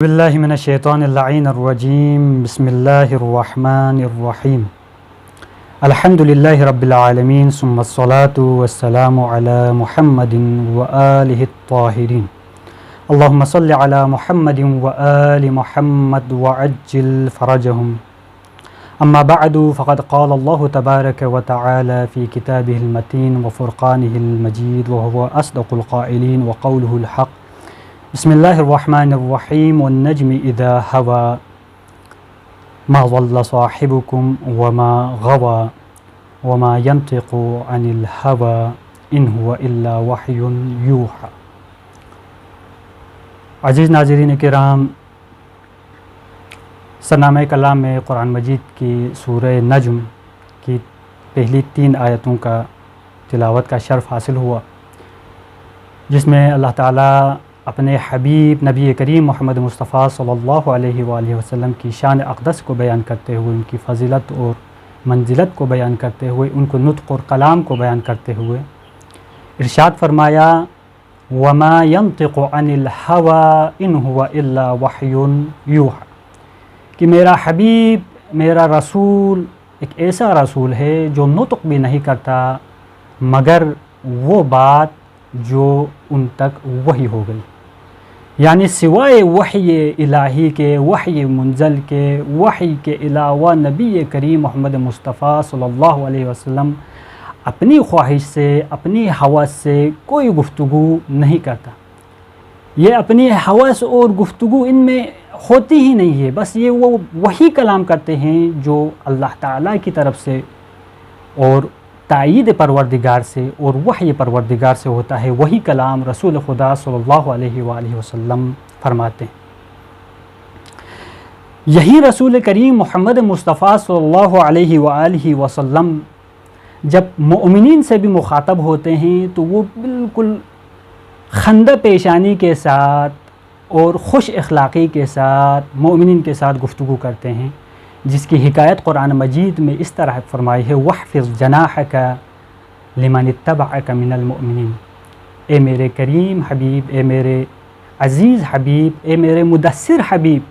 باللہ من الشیطان اللعین الرجیم بسم اللہ الرحمن الرحیم الحمدللہ رب العالمین ثم الصلاة والسلام علی محمد وآلہ الطاہرین اللہم صل علی محمد وآل محمد وعجل فرجہم اما بعد فقد قال اللہ تبارک وتعالی فی کتابہ المتین وفرقانہ المجید وهو اصدق القائلین وقولہ الحق بسم اللہ الرحمن الرحیم والنجم اذا هوى ما ضل صاحبكم وما غوى وما ينطق عن الهوى ان هو الا وحی یوحى۔ عزیز ناظرین کرام، سرنامہ کلام میں قرآن مجید کی سورہ نجم کی پہلی 3 آیتوں کا تلاوت کا شرف حاصل ہوا، جس میں اللہ تعالیٰ اپنے حبیب نبی کریم محمد مصطفیٰ صلی اللہ علیہ وآلہ وسلم کی شان اقدس کو بیان کرتے ہوئے، ان کی فضیلت اور منزلت کو بیان کرتے ہوئے، ان کو نطق اور کلام کو بیان کرتے ہوئے ارشاد فرمایا وما ينطق عن الهوى ان هو الا وحی یوحى، کہ میرا حبیب، میرا رسول ایک ایسا رسول ہے جو نطق بھی نہیں کرتا مگر وہ بات جو ان تک وحی ہو گئی، یعنی سوائے وحی الہی کے، وحی منزل کے، وحی کے علاوہ نبی کریم محمد مصطفیٰ صلی اللہ علیہ وسلم اپنی خواہش سے، اپنی ہوس سے کوئی گفتگو نہیں کرتا۔ یہ اپنی ہوس اور گفتگو ان میں ہوتی ہی نہیں ہے، بس یہ وہ وہی کلام کرتے ہیں جو اللہ تعالیٰ کی طرف سے اور تائید پروردگار سے اور وحی پروردگار سے ہوتا ہے، وہی کلام رسول خدا صلی اللہ علیہ وآلہ وسلم فرماتے ہیں۔ یہی رسول کریم محمد مصطفیٰ صلی اللہ علیہ وآلہ وسلم جب مؤمنین سے بھی مخاطب ہوتے ہیں تو وہ بالکل خندہ پیشانی کے ساتھ اور خوش اخلاقی کے ساتھ مومنین کے ساتھ گفتگو کرتے ہیں، جس کی حکایت قرآن مجید میں اس طرح فرمائی ہے وَاحْفِظْ جَنَاحَكَ لِمَنِ اتَّبَعَكَ مِنَ الْمُؤْمِنِينَ، اے میرے کریم حبیب، اے میرے عزیز حبیب، اے میرے مدثر حبیب،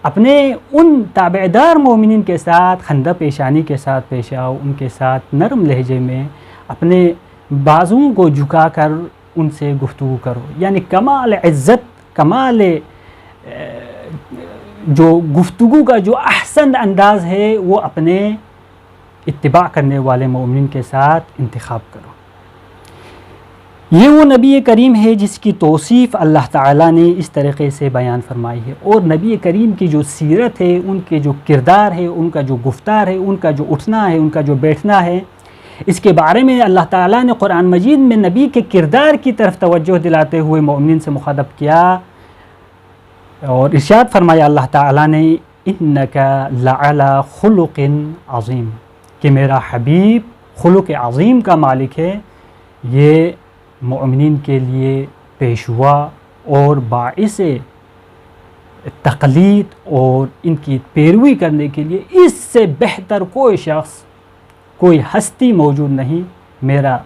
اپنے ان تابعدار مومنین کے ساتھ خندہ پیشانی کے ساتھ پیش آؤ، ان کے ساتھ نرم لہجے میں اپنے بازوؤں کو جھکا کر ان سے گفتگو کرو، یعنی کمال عزت، کمال جو گفتگو کا جو احسن انداز ہے وہ اپنے اتباع کرنے والے مومنین کے ساتھ انتخاب کرو۔ یہ وہ نبی کریم ہے جس کی توصیف اللہ تعالیٰ نے اس طریقے سے بیان فرمائی ہے، اور نبی کریم کی جو سیرت ہے، ان کے جو کردار ہے، ان کا جو گفتار ہے، ان کا جو اٹھنا ہے، ان کا جو بیٹھنا ہے، اس کے بارے میں اللہ تعالیٰ نے قرآن مجید میں نبی کے کردار کی طرف توجہ دلاتے ہوئے مومنین سے مخاطب کیا اور ارشاد فرمایا اللہ تعالیٰ نے اِنَّكَ لَعَلَى خُلُقٍ عظیم، کہ میرا حبیب خلق عظیم کا مالک ہے۔ یہ مومنین کے لیے پیشوا اور باعث تقلید اور ان کی پیروی کرنے کے لیے اس سے بہتر کوئی شخص، کوئی ہستی موجود نہیں۔ میرا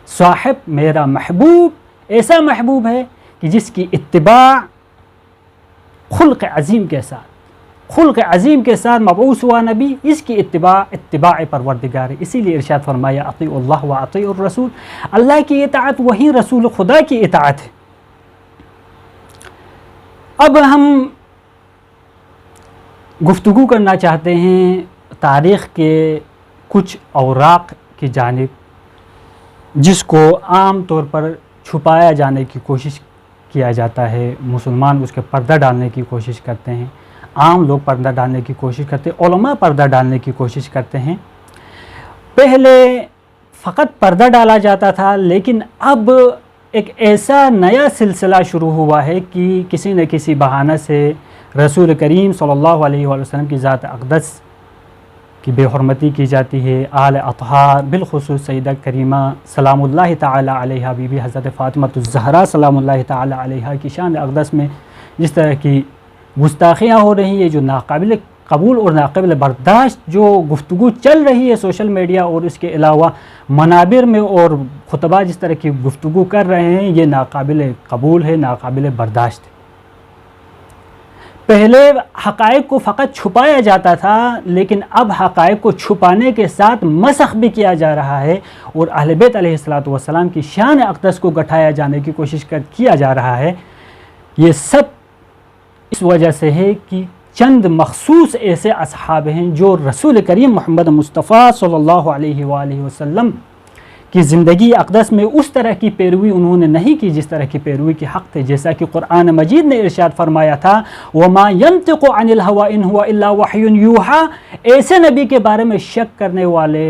صاحب، میرا محبوب ایسا محبوب ہے کہ جس کی اتباع خلق عظیم کے ساتھ، خلق عظیم کے ساتھ مبعوث ہوا نبی، اس کی اتباع پروردگار ہے۔ اسی لیے ارشاد فرمایا اطیعوا اللہ واطیعوا الرسول، اللہ کی اطاعت وہی رسول خدا کی اطاعت ہے۔ اب ہم گفتگو کرنا چاہتے ہیں تاریخ کے کچھ اوراق کی جانب، جس کو عام طور پر چھپایا جانے کی کوشش کیا جاتا ہے، مسلمان اس کے پردہ ڈالنے کی کوشش کرتے ہیں، عام لوگ پردہ ڈالنے کی کوشش کرتے ہیں، علماء پردہ ڈالنے کی کوشش کرتے ہیں۔ پہلے فقط پردہ ڈالا جاتا تھا، لیکن اب ایک ایسا نیا سلسلہ شروع ہوا ہے کہ کسی نہ کسی بہانہ سے رسول کریم صلی اللہ علیہ وآلہ وسلم کی ذات اقدس کی بے حرمتی کی جاتی ہے، آل اطہار بالخصوص سیدہ کریمہ سلام اللہ تعالی علیہا، بی بی حضرت فاطمہ الزہرا سلام اللہ تعالی علیہا کی شان اقدس میں جس طرح کی گستاخیاں ہو رہی ہیں، جو ناقابل قبول اور ناقابل برداشت جو گفتگو چل رہی ہے سوشل میڈیا اور اس کے علاوہ منابر میں، اور خطبہ جس طرح کی گفتگو کر رہے ہیں، یہ ناقابل قبول ہے، ناقابل برداشت ہے۔ پہلے حقائق کو فقط چھپایا جاتا تھا، لیکن اب حقائق کو چھپانے کے ساتھ مسخ بھی کیا جا رہا ہے، اور اہل بیت علیہ الصلوۃ والسلام کی شان اقدس کو گٹھایا جانے کی کوشش کیا جا رہا ہے۔ یہ سب اس وجہ سے ہے کہ چند مخصوص ایسے اصحاب ہیں جو رسول کریم محمد مصطفیٰ صلی اللہ علیہ وآلہ وسلم کی زندگی اقدس میں اس طرح کی پیروی انہوں نے نہیں کی جس طرح کی پیروی کی حق تھے، جیسا کہ قرآن مجید نے ارشاد فرمایا تھا وَمَا يَنْطِقُ عَنِ الْهَوَىٰ إِنْ هُوَ إِلَّا وَحْيٌ يُوحَىٰ۔ ایسے نبی کے بارے میں شک کرنے والے،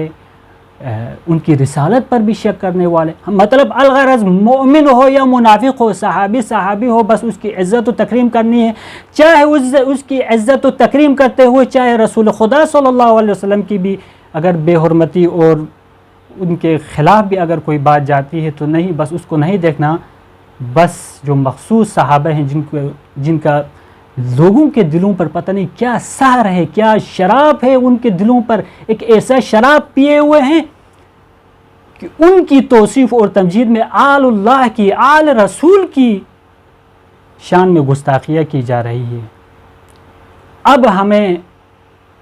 ان کی رسالت پر بھی شک کرنے والے، مطلب الغرض مومن ہو یا منافق ہو، صحابی ہو، بس اس کی عزت و تکریم کرنی ہے، چاہے اس کی عزت و تکریم کرتے ہوئے چاہے رسول خدا صلی اللہ علیہ وسلم کی بھی اگر بے حرمتی اور ان کے خلاف بھی اگر کوئی بات جاتی ہے تو نہیں، بس اس کو نہیں دیکھنا۔ بس جو مخصوص صحابہ ہیں جن کا لوگوں کے دلوں پر پتہ نہیں کیا سحر ہے، کیا شراب ہے ان کے دلوں پر، ایک ایسا شراب پیے ہوئے ہیں کہ ان کی توصیف اور تمجید میں آل اللہ کی، آل رسول کی شان میں گستاخیاں کی جا رہی ہے۔ اب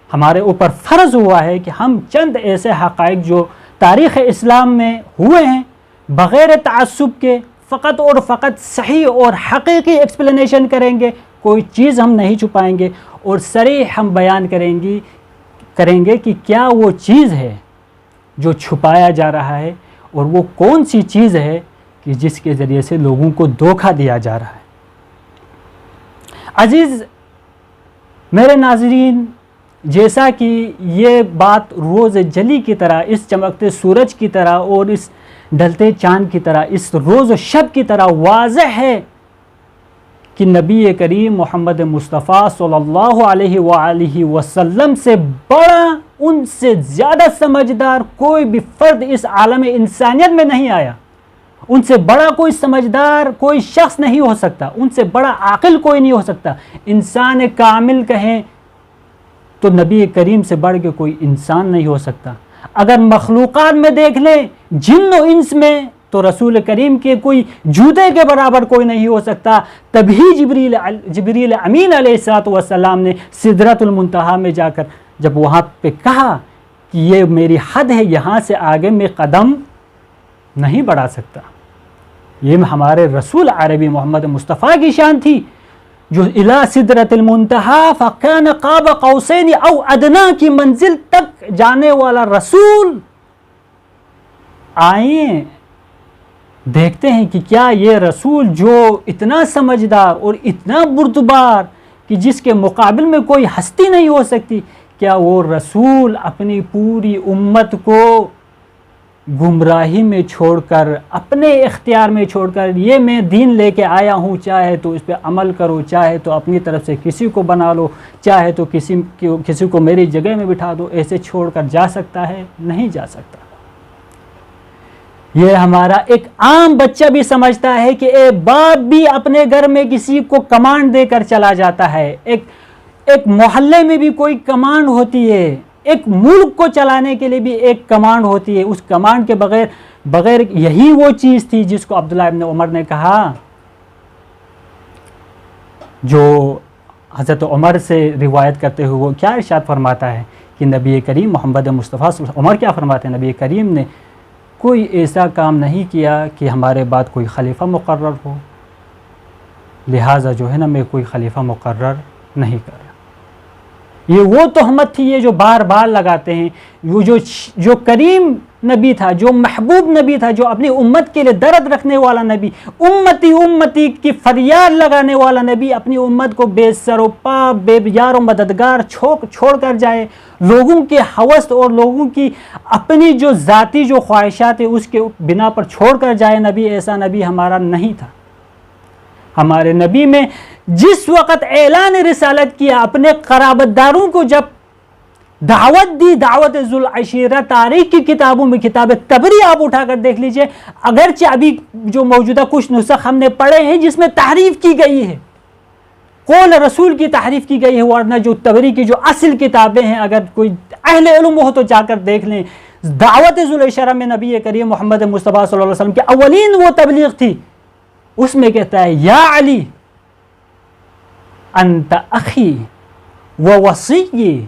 ہمارے اوپر فرض ہوا ہے کہ ہم چند ایسے حقائق جو تاریخ اسلام میں ہوئے ہیں بغیر تعصب کے فقط اور فقط صحیح اور حقیقی ایکسپلینیشن کریں گے، کوئی چیز ہم نہیں چھپائیں گے، اور صریح ہم بیان کریں گے کہ کیا وہ چیز ہے جو چھپایا جا رہا ہے، اور وہ کون سی چیز ہے کہ جس کے ذریعے سے لوگوں کو دھوکہ دیا جا رہا ہے۔ عزیز میرے ناظرین، جیسا کہ یہ بات روز جلی کی طرح، اس چمکتے سورج کی طرح اور اس ڈھلتے چاند کی طرح، اس روز و شب کی طرح واضح ہے کہ نبی کریم محمد مصطفیٰ صلی اللہ علیہ وآلہ وسلم سے بڑا، ان سے زیادہ سمجھدار کوئی بھی فرد اس عالم انسانیت میں نہیں آیا، ان سے بڑا کوئی سمجھدار کوئی شخص نہیں ہو سکتا، ان سے بڑا عاقل کوئی نہیں ہو سکتا۔ انسان کامل کہیں تو نبی کریم سے بڑھ کے کوئی انسان نہیں ہو سکتا۔ اگر مخلوقات میں دیکھ لیں جن و انس میں تو رسول کریم کے کوئی جوتے کے برابر کوئی نہیں ہو سکتا۔ تبھی جبریل امین علیہ الصلوۃ والسلام نے سدرۃ المنتہا میں جا کر جب وہاں پہ کہا کہ یہ میری حد ہے، یہاں سے آگے میں قدم نہیں بڑھا سکتا، یہ ہمارے رسول عربی محمد مصطفیٰ کی شان تھی جو الی سدرۃ المنتہا فکان قاب قوسین او ادنا کی منزل تک جانے والا رسول۔ آئیں دیکھتے ہیں کہ کیا یہ رسول جو اتنا سمجھدار اور اتنا بردبار کہ جس کے مقابل میں کوئی ہستی نہیں ہو سکتی، کیا وہ رسول اپنی پوری امت کو گمراہی میں چھوڑ کر، اپنے اختیار میں چھوڑ کر، یہ میں دین لے کے آیا ہوں، چاہے تو اس پہ عمل کرو، چاہے تو اپنی طرف سے کسی کو بنا لو، چاہے تو کسی کو میری جگہ میں بٹھا دو، ایسے چھوڑ کر جا سکتا ہے؟ نہیں جا سکتا۔ یہ ہمارا ایک عام بچہ بھی سمجھتا ہے کہ ایک باپ بھی اپنے گھر میں کسی کو کمانڈ دے کر چلا جاتا ہے، ایک محلے میں بھی کوئی کمانڈ ہوتی ہے، ایک ملک کو چلانے کے لیے بھی ایک کمانڈ ہوتی ہے۔ اس کمانڈ کے بغیر یہی وہ چیز تھی جس کو عبداللہ ابن عمر نے کہا، جو حضرت عمر سے روایت کرتے ہوئے وہ کیا ارشاد فرماتا ہے کہ نبی کریم محمد مصطفیٰ صلی اللہ علیہ وسلم، عمر کیا فرماتے ہیں، نبی کریم نے کوئی ایسا کام نہیں کیا کہ ہمارے بعد کوئی خلیفہ مقرر ہو، لہٰذا جو ہے نا میں کوئی خلیفہ مقرر نہیں کر رہا۔ یہ وہ تہمت تھی یہ جو بار بار لگاتے ہیں، وہ جو کریم نبی تھا، جو محبوب نبی تھا، جو اپنی امت کے لیے درد رکھنے والا نبی، امتی امتی کی فریاد لگانے والا نبی، اپنی امت کو بے سر و پا، بے یار و مددگار چھوڑ کر جائے، لوگوں کے ہوس اور لوگوں کی اپنی جو ذاتی جو خواہشات ہیں اس کے بنا پر چھوڑ کر جائے نبی، ایسا نبی ہمارا نہیں تھا۔ ہمارے نبی میں جس وقت اعلان رسالت کیا، اپنے قرابت داروں کو جب دعوت دی، دعوت ذوالعشیرہ، تاریخ کی کتابوں میں کتاب طبری آپ اٹھا کر دیکھ لیجئے، اگرچہ ابھی جو موجودہ کچھ نسخ ہم نے پڑھے ہیں جس میں تحریف کی گئی ہے، قول رسول کی تحریف کی گئی ہے، ورنہ جو طبری کی جو اصل کتابیں ہیں اگر کوئی اہل علم ہو تو جا کر دیکھ لیں۔ دعوت ذوالعشیرہ میں نبی کریم محمد مصطفیٰ صلی اللہ علیہ وسلم کی اولین وہ تبلیغ تھی، اس میں کہتا ہے یا علی انت اخی ووصی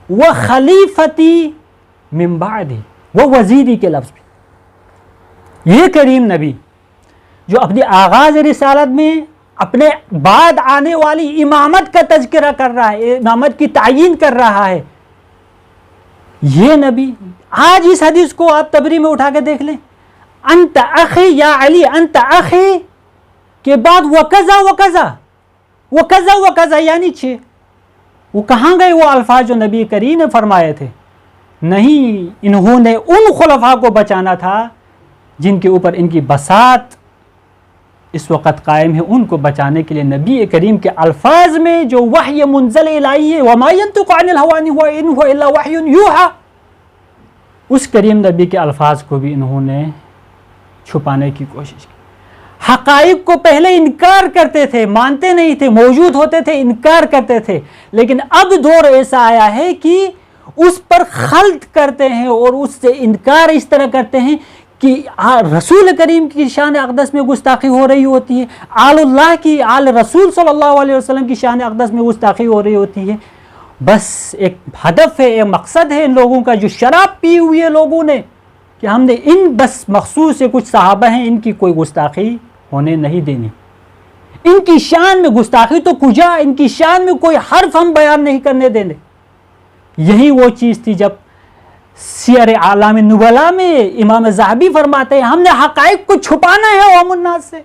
وخلیفتی من بعدی، وہ وزیری کے لفظ بھی، یہ کریم نبی جو اپنی آغاز رسالت میں اپنے بعد آنے والی امامت کا تذکرہ کر رہا ہے، امامت کی تعیین کر رہا ہے، یہ نبی آج اس حدیث کو آپ تبری میں اٹھا کے دیکھ لیں، انت اخی یا علی انت اخی کے بعد وکذا وکذا وکذا وکذا یعنی 6، وہ کہاں گئے وہ الفاظ جو نبی کریم نے فرمائے تھے؟ نہیں، انہوں نے ان خلفاء کو بچانا تھا جن کے اوپر ان کی بساط اس وقت قائم ہے، ان کو بچانے کے لیے نبی کریم کے الفاظ میں جو وحی منزل الہی ہے، وما ينطق عن الهوى ان هو الا وحی یوحى، اس کریم نبی کے الفاظ کو بھی انہوں نے چھپانے کی کوشش کی، حقائق کو پہلے انکار کرتے تھے، مانتے نہیں تھے، موجود ہوتے تھے انکار کرتے تھے، لیکن اب دور ایسا آیا ہے کہ اس پر خلط کرتے ہیں اور اس سے انکار اس طرح کرتے ہیں کہ رسول کریم کی شان اقدس میں گستاخی ہو رہی ہوتی ہے، آل اللہ کی، آل رسول صلی اللہ علیہ وسلم کی شان اقدس میں گستاخی ہو رہی ہوتی ہے، بس ایک ہدف ہے، ایک مقصد ہے ان لوگوں کا، جو شراب پی ہوئی ہے لوگوں نے، کہ ہم نے ان بس مخصوص سے کچھ صحابہ ہیں، ان کی کوئی گستاخی ہونے نہیں دینی، ان کی شان میں گستاخی تو کجا، ان کی شان میں کوئی حرف ہم بیان نہیں کرنے دینے۔ یہی وہ چیز تھی جب سیر اعلام النبلاء میں امام ذہبی فرماتے ہیں ہم نے حقائق کو چھپانا ہے عوام الناس سے،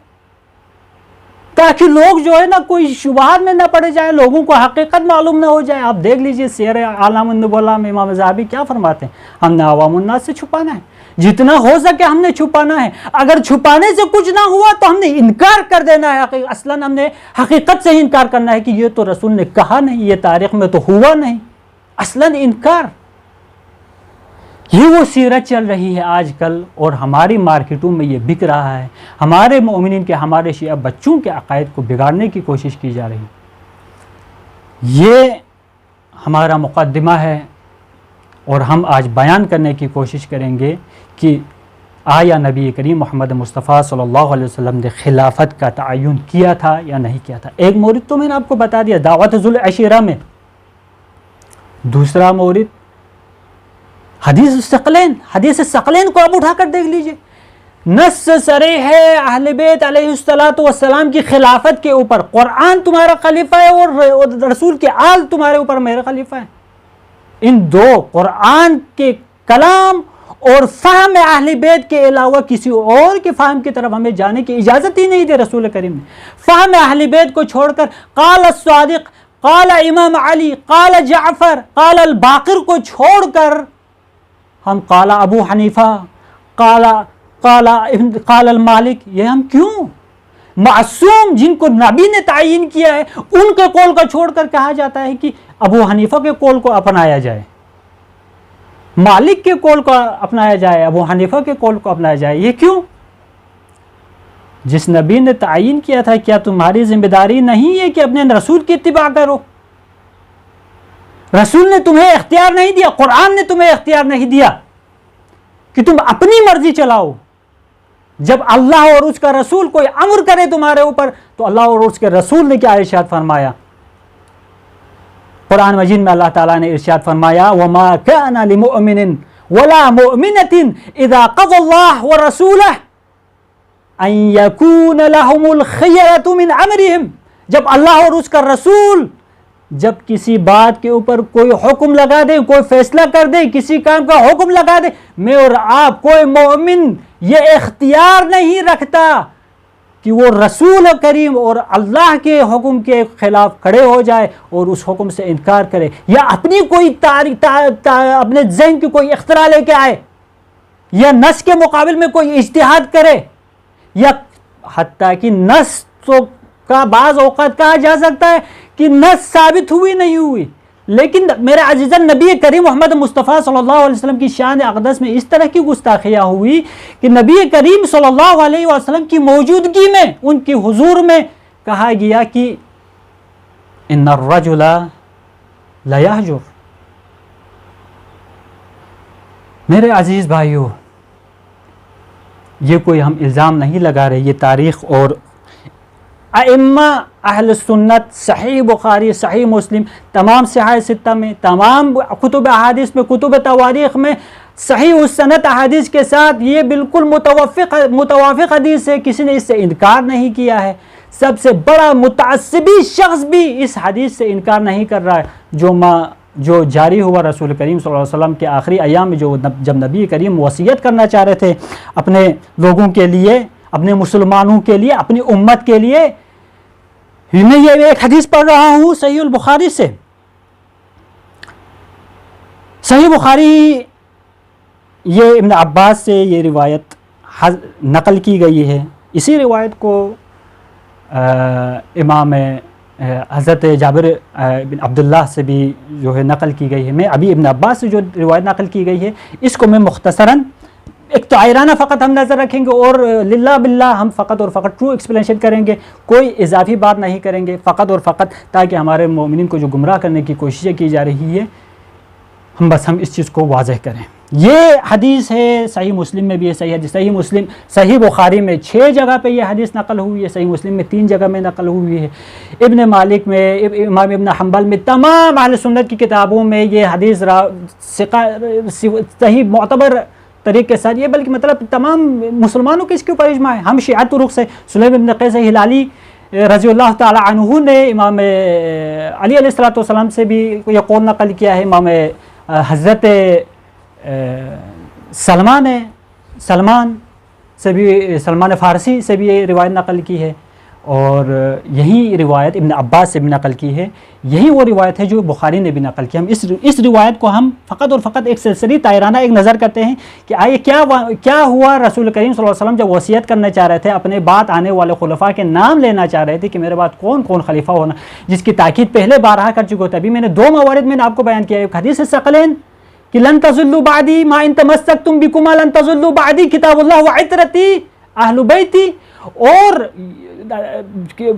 تاکہ لوگ جو ہے نا کوئی شبہات میں نہ پڑے جائیں، لوگوں کو حقیقت معلوم نہ ہو جائے۔ آپ دیکھ لیجئے سیر اعلام النبلاء میں امام ذہبی کیا فرماتے ہیں؟ ہم نے عوام الناس سے چھپانا ہے، جتنا ہو سکے ہم نے چھپانا ہے، اگر چھپانے سے کچھ نہ ہوا تو ہم نے انکار کر دینا ہے، اصلاً ہم نے حقیقت سے ہی انکار کرنا ہے کہ یہ تو رسول نے کہا نہیں، یہ تاریخ میں تو ہوا نہیں، اصلاً انکار۔ یہ وہ سیرت چل رہی ہے آج کل، اور ہماری مارکیٹوں میں یہ بک رہا ہے، ہمارے مومنین کے، ہمارے شیعہ بچوں کے عقائد کو بگاڑنے کی کوشش کی جا رہی ہے۔ یہ ہمارا مقدمہ ہے، اور ہم آج بیان کرنے کی کوشش کریں گے کہ آیا نبی کریم محمد مصطفیٰ صلی اللہ علیہ وسلم نے خلافت کا تعین کیا تھا یا نہیں کیا تھا۔ ایک مورد تو میں نے آپ کو بتا دیا دعوت ذو العشیرہ میں، دوسرا مورد حدیث الثقلین کو آپ اٹھا کر دیکھ لیجئے، نص صریح ہے اہل بیت علیہ السلام کی خلافت کے اوپر، قرآن تمہارا خلیفہ ہے اور رسول کے آل تمہارے اوپر میرا خلیفہ ہے۔ ان دو قرآن کے کلام اور فہم اہل بیت کے علاوہ کسی اور کے فہم کی طرف ہمیں جانے کی اجازت ہی نہیں دے رسول کریم نے۔ فہم اہل بیت کو چھوڑ کر قال الصادق، قال امام علی، قال جعفر، قال الباقر کو چھوڑ کر ہم قال ابو حنیفہ، قال المالک، یہ ہم کیوں؟ معصوم جن کو نبی نے تعین کیا ہے ان کے قول کا چھوڑ کر کہا جاتا ہے کہ ابو حنیفہ کے قول کو اپنایا جائے، مالک کے قول کو اپنایا جائے، ابو حنیفہ کے قول کو اپنایا جائے، یہ کیوں؟ جس نبی نے تعین کیا تھا، کیا تمہاری ذمہ داری نہیں ہے کہ اپنے رسول کی اتباع کرو؟ رسول نے تمہیں اختیار نہیں دیا، قرآن نے تمہیں اختیار نہیں دیا کہ تم اپنی مرضی چلاؤ۔ جب اللہ اور اس کا رسول کوئی امر کرے تمہارے اوپر تو اللہ اور اس کے رسول نے کیا ارشاد فرمایا؟ قرآن مجید میں اللہ تعالیٰ نے ارشاد فرمایا وَمَا كَانَ لِمُؤْمِنٍ وَلَا مُؤْمِنَةٍ إِذَا قَضَى اللَّهُ وَرَسُولَهُ أَن يَكُونَ لَهُمُ الْخِيَرَةُ مِنْ أَمْرِهِمْ، جب اللہ اور اس کا رسول جب کسی بات کے اوپر کوئی حکم لگا دے، کوئی فیصلہ کر دے، کسی کام کا حکم لگا دے، میں اور آپ کوئی مومن یہ اختیار نہیں رکھتا کہ وہ رسول کریم اور اللہ کے حکم کے خلاف کھڑے ہو جائے اور اس حکم سے انکار کرے، یا اپنی کوئی اپنے ذہن کی کوئی اختراع لے کے آئے، یا نص کے مقابل میں کوئی اجتہاد کرے، یا حتیٰ کہ نص تو کا بعض اوقات کہا جا سکتا ہے کہ نص ثابت ہوئی نہیں ہوئی، لیکن میرے عزیزان نبی کریم محمد مصطفیٰ صلی اللہ علیہ وسلم کی شان اقدس میں اس طرح کی گستاخیاں ہوئی کہ نبی کریم صلی اللہ علیہ وسلم کی موجودگی میں، ان کی حضور میں کہا گیا کہ ان الرجل لیہجر۔ میرے عزیز بھائیو، یہ کوئی ہم الزام نہیں لگا رہے، یہ تاریخ اور ائمہ اہل سنت صحیح بخاری، صحیح مسلم، تمام صحاح ستہ میں، تمام کتب احادیث میں، کتب تواریخ میں صحیح السند احادیث کے ساتھ یہ بالکل متوافق حدیث ہے، کسی نے اس سے انکار نہیں کیا ہے۔ سب سے بڑا متعصبی شخص بھی اس حدیث سے انکار نہیں کر رہا ہے جو جاری ہوا رسول کریم صلی اللہ علیہ وسلم کے آخری ایام میں، جب نبی کریم وصیت کرنا چاہ رہے تھے اپنے لوگوں کے لیے، اپنے مسلمانوں کے لیے، اپنی امت کے لیے۔ میں یہ ایک حدیث پڑھ رہا ہوں صحیح البخاری سے، صحیح بخاری، یہ ابن عباس سے یہ روایت نقل کی گئی ہے۔ اسی روایت کو امام حضرت جابر بن عبداللہ سے بھی جو ہے نقل کی گئی ہے۔ میں ابھی ابن عباس سے جو روایت نقل کی گئی ہے اس کو میں مختصراً ایک تعیرانہ فقط ہم نظر رکھیں گے، اور للہ باللہ ہم فقط اور فقط ٹرو ایکسپلینیشن کریں گے، کوئی اضافی بات نہیں کریں گے، فقط اور فقط تاکہ ہمارے مومنین کو جو گمراہ کرنے کی کوششیں کی جا رہی ہے ہم اس چیز کو واضح کریں۔ یہ حدیث ہے صحیح مسلم میں بھی ہے، صحیح بخاری میں 6 جگہ پہ یہ حدیث نقل ہوئی ہے، صحیح مسلم میں 3 جگہ میں نقل ہوئی ہے، ابن مالک میں، امام ابن حنبل میں، تمام اہل سنت کی کتابوں میں یہ حدیث صحیح معتبر طریقے کے ساتھ، یہ بلکہ مطلب تمام مسلمانوں کے اس کے اوپر اجماع ہے۔ ہم شیعہ طرق سے سلیم بن قیس ہلالی رضی اللہ تعالی عنہ نے امام علی علیہ السلام سے بھی یہ قول نقل کیا ہے، امام حضرت سلمان فارسی سے بھی یہ روایت نقل کی ہے، اور یہی روایت ابن عباس سے بھی نقل کی ہے، یہی وہ روایت ہے جو بخاری نے بھی نقل کی۔ ہم اس روایت کو ہم فقط اور فقط ایک سلسلی طائرانہ ایک نظر کرتے ہیں کہ آئے کیا ہوا۔ رسول کریم صلی اللہ علیہ وسلم جب وصیت کرنا چاہ رہے تھے، اپنے بعد آنے والے خلفاء کے نام لینا چاہ رہے تھے کہ میرے بعد کون کون خلیفہ ہونا، جس کی تاکید پہلے بارہا کر چکے تھے۔ ابھی میں نے 2 موارد میں نے آپ کو بیان کیا ہے، ایک حدیث ثقلین کہ لن تضلوا بعدی ما ان تمسکتم بکما لن تضلوا بعدی کتاب اللہ وعترتی اہل بیتی، اور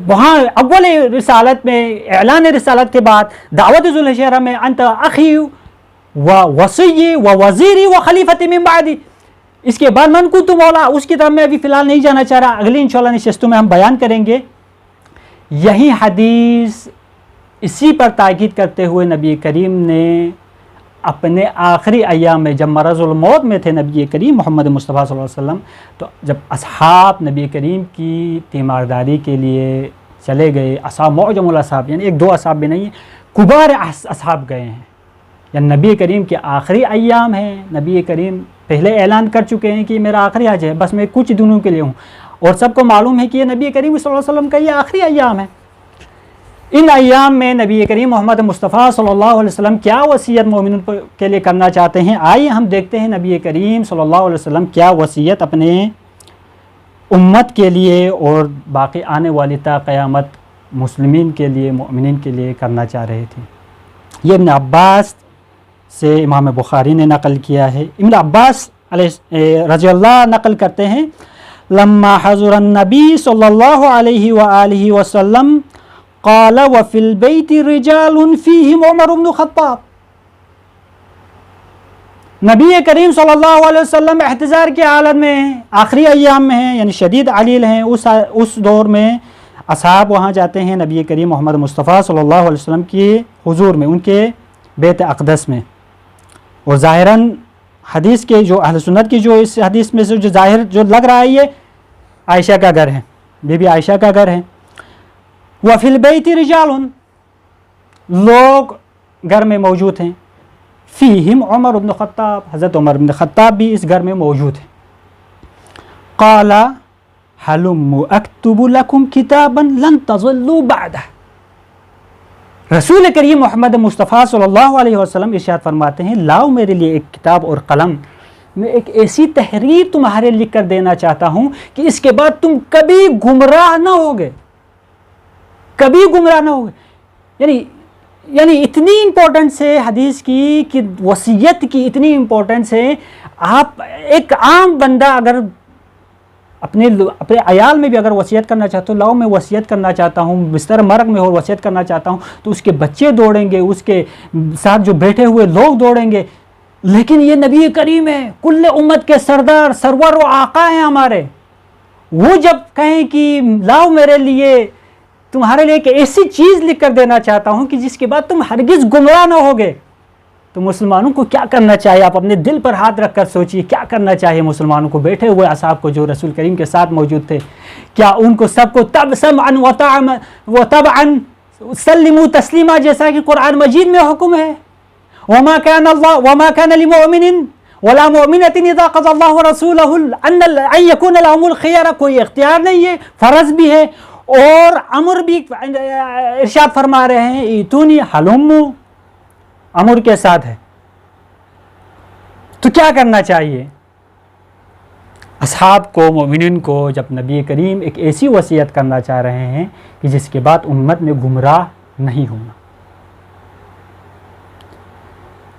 وہاں اول رسالت میں اعلان رسالت کے بعد دعوت ذوالحجرہ میں انت اخی و وصی و وزیری و خلیفتی من بعدی، اس کے بعد من کنت مولا، اس کی طرف میں ابھی فی الحال نہیں جانا چاہ رہا، اگلی انشاءاللہ نشستوں میں ہم بیان کریں گے۔ یہی حدیث اسی پر تاکید کرتے ہوئے نبی کریم نے اپنے آخری ایام میں جب مرض الموت میں تھے نبی کریم محمد مصطفیٰ صلی اللہ علیہ وسلم، تو جب اصحاب نبی کریم کی تیمارداری کے لیے چلے گئے، اصحاب معجم الاصحاب، یعنی 1-2 اصحاب بھی نہیں، کبار اصحاب گئے ہیں، یعنی نبی کریم کے آخری ایام ہیں، نبی کریم پہلے اعلان کر چکے ہیں کہ میرا آخری حج ہے، بس میں کچھ دنوں کے لیے ہوں، اور سب کو معلوم ہے کہ یہ نبی کریم صلی اللہ علیہ وسلم کا یہ آخری ایام ہے۔ ان ایام میں نبی کریم محمد مصطفیٰ صلی اللہ علیہ وسلم کیا وصیت مومنوں کے لیے کرنا چاہتے ہیں، آئیے ہم دیکھتے ہیں نبی کریم صلی اللہ علیہ وسلم کیا وصیت اپنے امت کے لیے اور باقی آنے والی تا قیامت مسلمین کے لیے، مومنین کے لیے کرنا چاہ رہے تھے۔ یہ ابن عباس سے امام بخاری نے نقل کیا ہے۔ ابن عباس رضی اللہ نقل کرتے ہیں، لما حضر النبی صلی اللہ علیہ وآلہ وسلم قال وفی البیت رجال فیہم عمر بن الخطاب، نبی کریم صلی اللہ علیہ وسلم احتضار کی حالت میں ہیں، آخری ایام میں ہیں، یعنی شدید علیل ہیں، اس دور میں اصحاب وہاں جاتے ہیں نبی کریم محمد مصطفیٰ صلی اللہ علیہ وسلم کی حضور میں، ان کے بیت اقدس میں، اور ظاہراً حدیث کے جو اہل سنت کی جو اس حدیث میں سے جو ظاہر جو لگ رہا ہے یہ عائشہ کا گھر ہے، بی بی عائشہ کا گھر ہے۔ وفی البیت رجال، لوگ گھر میں موجود ہیں، فیہم عمر بن خطاب، حضرت عمر بن خطاب بھی اس گھر میں موجود ہیں۔ قال حلم اکتب لکم کتابا لن تضلوا بعدہ، رسول کریم محمد مصطفیٰ صلی اللہ علیہ وسلم ارشاد فرماتے ہیں، لاؤ میرے لیے ایک کتاب اور قلم، میں ایک ایسی تحریر تمہارے لکھ کر دینا چاہتا ہوں کہ اس کے بعد تم کبھی گمراہ نہ ہوگے، کبھی گمراہ نہ ہوگے۔ یعنی اتنی امپورٹنس ہے حدیث کی کہ وصیت کی اتنی امپورٹنس ہے، آپ ایک عام بندہ اگر اپنے عیال میں بھی اگر وصیت کرنا چاہتا ہوں، لاؤ میں وصیت کرنا چاہتا ہوں، بستر مرگ میں ہو وصیت کرنا چاہتا ہوں، تو اس کے بچے دوڑیں گے، اس کے ساتھ جو بیٹھے ہوئے لوگ دوڑیں گے، لیکن یہ نبی کریم ہے، کل امت کے سردار، سرور و آقا ہیں ہمارے، وہ جب کہیں کہ لاؤ میرے لیے تمہارے لیے ایک ایسی چیز لکھ کر دینا چاہتا ہوں کہ جس کے بعد تم ہرگز گمراہ نہ ہوگے. تو مسلمانوں کو کیا کرنا چاہیے؟ آپ اپنے دل پر ہاتھ رکھ کر سوچئے کیا کرنا چاہیے مسلمانوں کو. بیٹھے ہوئے اصحاب کو جو رسول کریم کے ساتھ موجود تھے، کیا ان کو سب کو تب سمعا وطبعا سلموا تسلیما جیسا کہ قرآن مجید میں حکم ہے؟ وما كان لمؤمن ولا مؤمنة اذا قضى الله ورسوله ان يكون لهم الخيار. کوئی اختیار نہیں ہے، فرض بھی ہے اور امر بھی. ارشاد فرما رہے ہیں ایتونی حلمو، امر کے ساتھ ہے. تو کیا کرنا چاہیے اصحاب کو، مومنین کو، جب نبی کریم ایک ایسی وصیت کرنا چاہ رہے ہیں کہ جس کے بعد امت نے گمراہ نہیں ہونا.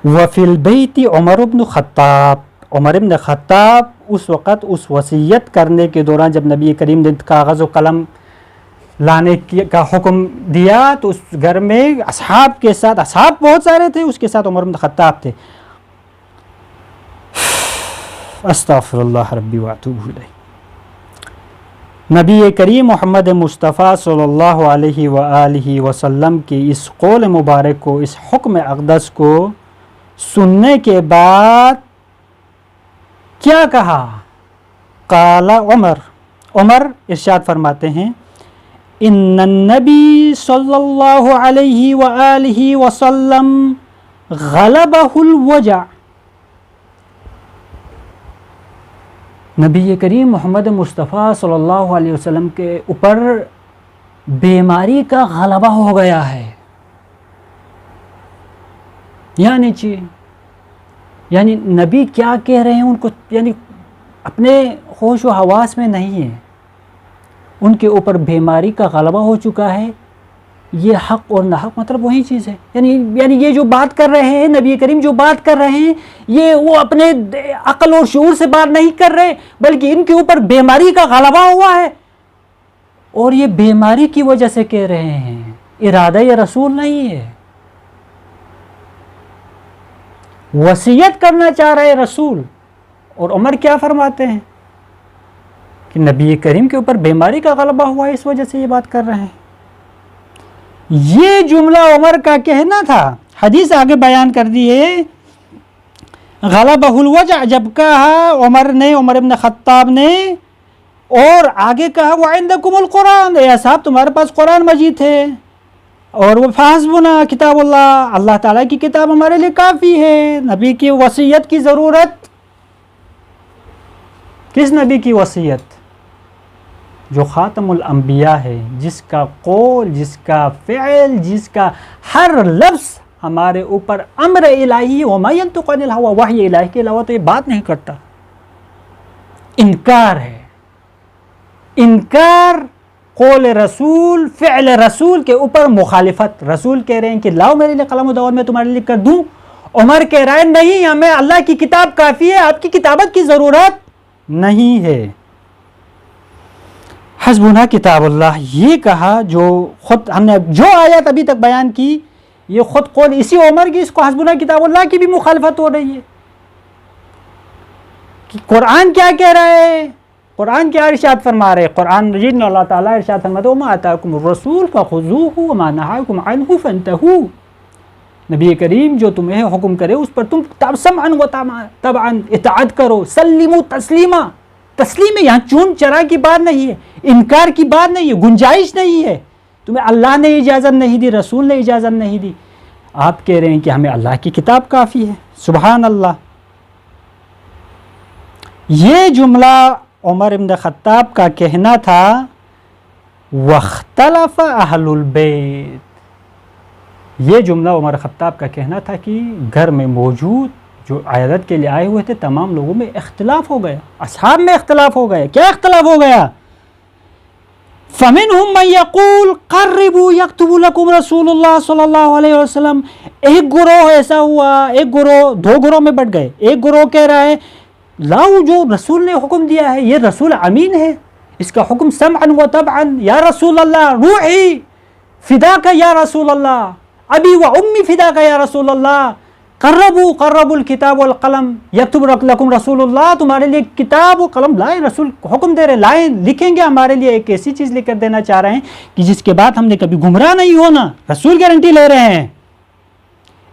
وفی البیت عمر بن خطاب، عمر بن خطاب اس وقت اس وصیت کرنے کے دوران جب نبی کریم نے کاغذ و قلم لانے کا حکم دیا تو اس گھر میں اصحاب کے ساتھ، اصحاب بہت سارے تھے، اس کے ساتھ عمر بن خطاب تھے. استغفر اللہ ربی واتوب الیہ. نبی کریم محمد مصطفیٰ صلی اللہ علیہ وآلہ وسلم کی اس قول مبارک کو، اس حکم اقدس کو سننے کے بعد کیا کہا؟ قال عمر ارشاد فرماتے ہیں ان النبی صلی اللہ علیہ وآلہ وسلم غلبہ الوجع. نبی کریم محمد مصطفیٰ صلی اللہ علیہ وسلم کے اوپر بیماری کا غلبہ ہو گیا ہے. یعنی نبی کیا کہہ رہے ہیں ان کو، یعنی اپنے ہوش و حواس میں نہیں ہیں، ان کے اوپر بیماری کا غلبہ ہو چکا ہے. یہ حق اور ناحق مطلب وہی چیز ہے. یعنی یہ جو بات کر رہے ہیں نبی کریم، جو بات کر رہے ہیں یہ وہ اپنے عقل اور شعور سے بات نہیں کر رہے، بلکہ ان کے اوپر بیماری کا غلبہ ہوا ہے اور یہ بیماری کی وجہ سے کہہ رہے ہیں، ارادہ یہ رسول نہیں ہے. وصیت کرنا چاہ رہے رسول، اور عمر کیا فرماتے ہیں کہ نبی کریم کے اوپر بیماری کا غلبہ ہوا ہے، اس وجہ سے یہ بات کر رہے ہیں. یہ جملہ عمر کا کہنا تھا. حدیث آگے بیان کر دی ہے، غلبہ الوجع جب کہا عمر بن خطاب نے، اور آگے کہا وعندکم القرآن، اے صاحب تمہارے پاس قرآن مجید ہے، اور وہ فحسبنا کتاب اللہ، اللہ تعالیٰ کی کتاب ہمارے لیے کافی ہے. نبی کی وصیت کی ضرورت، کس نبی کی وصیت؟ جو خاتم الانبیاء ہے، جس کا قول، جس کا فعل، جس کا ہر لفظ ہمارے اوپر امر الہی، وما ينطق عن الهوى، وحی الہی کے علاوہ تو یہ بات نہیں کرتا. انکار ہے، انکار قول رسول، فعل رسول کے اوپر مخالفت. رسول کہہ رہے ہیں کہ لاؤ میرے لیے قلم و دور میں تمہارے لیے کر دوں. عمر کہہ رہا ہے نہیں، ہمیں اللہ کی کتاب کافی ہے، آپ کی کتابت کی ضرورت نہیں ہے. حسبنا کتاب اللہ، یہ کہا جو خود ہم نے جو آیات ابھی تک بیان کی، یہ خود قول اسی عمر کی، اس کو حسبنا کتاب اللہ کی بھی مخالفت ہو رہی ہے. کہ قرآن کیا کہہ رہا ہے، قرآن کیا ارشاد فرما رہے ہیں؟ قرآن مجید میں اللہ تعالیٰ ارشاد فرماتے ہیں وما آتاکم الرسول فخذوہ وما نہاکم عنہ فانتہوا. نبی کریم جو تمہیں حکم کرے اس پر تم سمعا وطبعا اطاعت کرو. سلموا تسلیما، تسلیم ہے یہاں چون چرا کی بات نہیں ہے، انکار کی بات نہیں ہے، گنجائش نہیں ہے. تمہیں اللہ نے اجازت نہیں دی، رسول نے اجازت نہیں دی، آپ کہہ رہے ہیں کہ ہمیں اللہ کی کتاب کافی ہے. سبحان اللہ. یہ جملہ عمر بن خطاب کا کہنا تھا واختلف اہل البیت. یہ جملہ عمر خطاب کا کہنا تھا کہ گھر میں موجود جو عیادت کے لیے آئے ہوئے تھے تمام لوگوں میں اختلاف ہو گیا، اصحاب میں اختلاف ہو گیا. کیا اختلاف ہو گیا؟ فَمِنْهُمْ مَنْ يَقُولُ قَرِّبُوا يَكْتُبُ لَكُمْ رَسُولُ اللَّهِ صلی اللہ علیہ وسلم. ایک گروہ ایسا ہوا، ایک گروہ دو گروہ میں بٹ گئے. ایک گروہ کہہ رہا ہے لاؤ جو رسول نے حکم دیا ہے، یہ رسول امین ہے، اس کا حکم سمعا و طبعا، یا رسول اللہ روحی فداک یا رسول اللہ، ابی و امی فداک یا رسول اللہ، قربوا الکتاب والقلم یکتب لکم رسول اللہ، تمہارے لیے کتاب و قلم لائے، رسول حکم دے رہے لائیں، لکھیں گے ہمارے لیے، ایک ایسی چیز لکھ کر دینا چاہ رہے ہیں کہ جس کے بعد ہم نے کبھی گمراہ نہیں ہونا، رسول گارنٹی لے رہے ہیں۔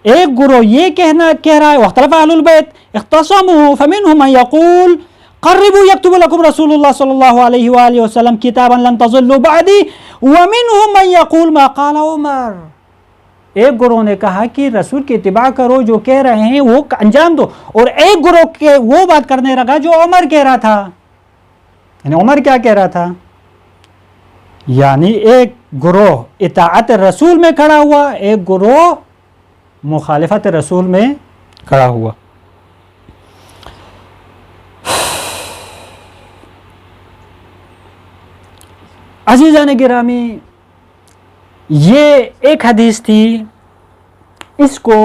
ایک گروہ یہ کہہ رہا ہے واختلف اہل البیت اختصموا فمنهم من يقول قربوا یکتب لکم رسول اللہ صلی اللہ علیہ وآلہ وسلم کتابا لن تضلوا بعدی ومنهم من يقول ما قال عمر۔ ایک گروہ نے کہا کہ رسول کی اتباع کرو، جو کہہ رہے ہیں وہ انجام دو، اور ایک گروہ کے وہ بات کرنے لگا جو عمر کہہ رہا تھا۔ یعنی عمر کیا کہہ رہا تھا؟ یعنی ایک گروہ اطاعت رسول میں کھڑا ہوا، ایک گروہ مخالفت رسول میں کھڑا ہوا۔ عزیزان گرامی، یہ ایک حدیث تھی، اس کو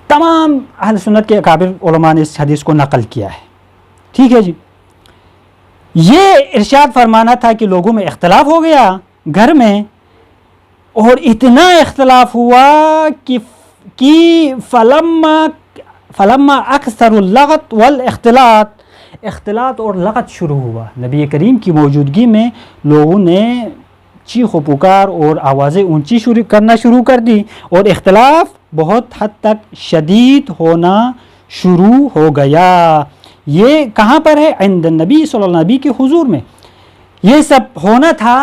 تمام اہل سنت کے اکابر علماء نے اس حدیث کو نقل کیا ہے، ٹھیک ہے جی۔ یہ ارشاد فرمانا تھا کہ لوگوں میں اختلاف ہو گیا گھر میں، اور اتنا اختلاف ہوا کہ فلما اکثر اللغط والاختلاط، اختلاط اور لغط شروع ہوا۔ نبی کریم کی موجودگی میں لوگوں نے چیخ و پکار اور آوازیں اونچی کرنا شروع کر دی، اور اختلاف بہت حد تک شدید ہونا شروع ہو گیا۔ یہ کہاں پر ہے؟ عند النبی صلی اللہ علیہ وسلم کے حضور میں یہ سب ہونا تھا۔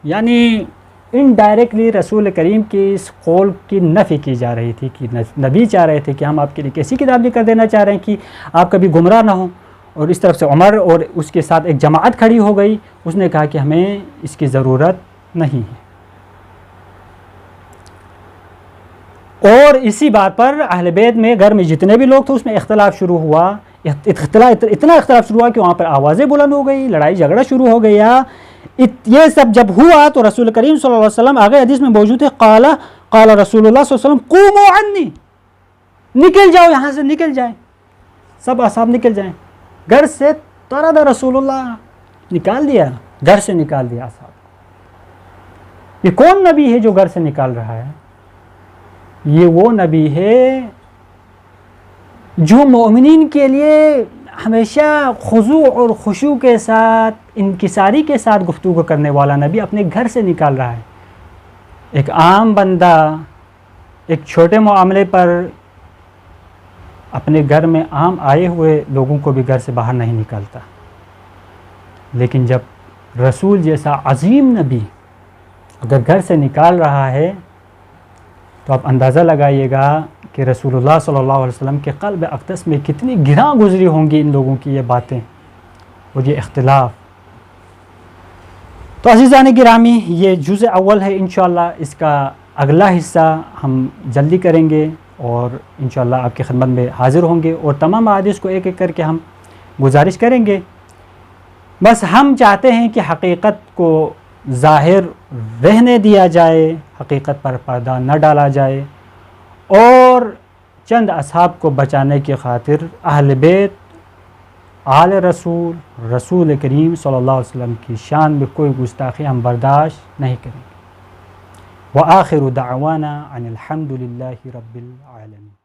یعنی انڈائریکٹلی رسول کریم کی اس قول کی نفی کی جا رہی تھی کہ نبی چاہ رہے تھے کہ ہم آپ کے لیے کیسی کتاب لکھ کر دینا چاہ رہے ہیں کہ آپ کبھی گمراہ نہ ہوں، اور اس طرف سے عمر اور اس کے ساتھ ایک جماعت کھڑی ہو گئی، اس نے کہا کہ ہمیں اس کی ضرورت نہیں ہے۔ اور اسی بات پر اہل بیت میں گھر میں جتنے بھی لوگ تھے اس میں اختلاف شروع ہوا، اتنا اختلاف شروع ہوا کہ وہاں پر آوازیں بلند ہو گئی، لڑائی جھگڑا شروع ہو گیا۔ یہ سب جب ہوا تو رسول کریم صلی اللہ علیہ وسلم آگے حدیث میں موجود ہے، قال رسول اللہ صلی اللہ علیہ وسلم قوموا عنی، نکل جاؤ یہاں سے، نکل جائیں، سب اصحاب نکل جائیں۔ گھر سے طرد رسول اللہ، نکال دیا، گھر سے نکال دیا اصحاب۔ یہ کون نبی ہے جو گھر سے نکال رہا ہے؟ یہ وہ نبی ہے جو مومنین کے لیے ہمیشہ خضوع اور خشوع کے ساتھ، انکساری کے ساتھ گفتگو کرنے والا نبی اپنے گھر سے نکال رہا ہے۔ ایک عام بندہ ایک چھوٹے معاملے پر اپنے گھر میں عام آئے ہوئے لوگوں کو بھی گھر سے باہر نہیں نکالتا، لیکن جب رسول جیسا عظیم نبی اگر گھر سے نکال رہا ہے تو آپ اندازہ لگائیے گا کہ رسول اللہ صلی اللہ علیہ وسلم کے قلب اقدس میں کتنی گراں گزری ہوں گی ان لوگوں کی یہ باتیں اور یہ اختلاف۔ تو عزیزان گرامی، یہ جزء اول ہے، انشاءاللہ اس کا اگلا حصہ ہم جلدی کریں گے، اور انشاءاللہ آپ کی خدمت میں حاضر ہوں گے، اور تمام احادیث کو ایک ایک کر کے ہم گزارش کریں گے۔ بس ہم چاہتے ہیں کہ حقیقت کو ظاہر رہنے دیا جائے، حقیقت پر پردہ نہ ڈالا جائے، اور چند اصحاب کو بچانے کی خاطر اہل بیت، آل رسول، رسول کریم صلی اللہ علیہ وسلم کی شان میں کوئی گستاخی ہم برداشت نہیں کریں گے۔ وآخر دعوانا ان الحمد للہ رب العالمین۔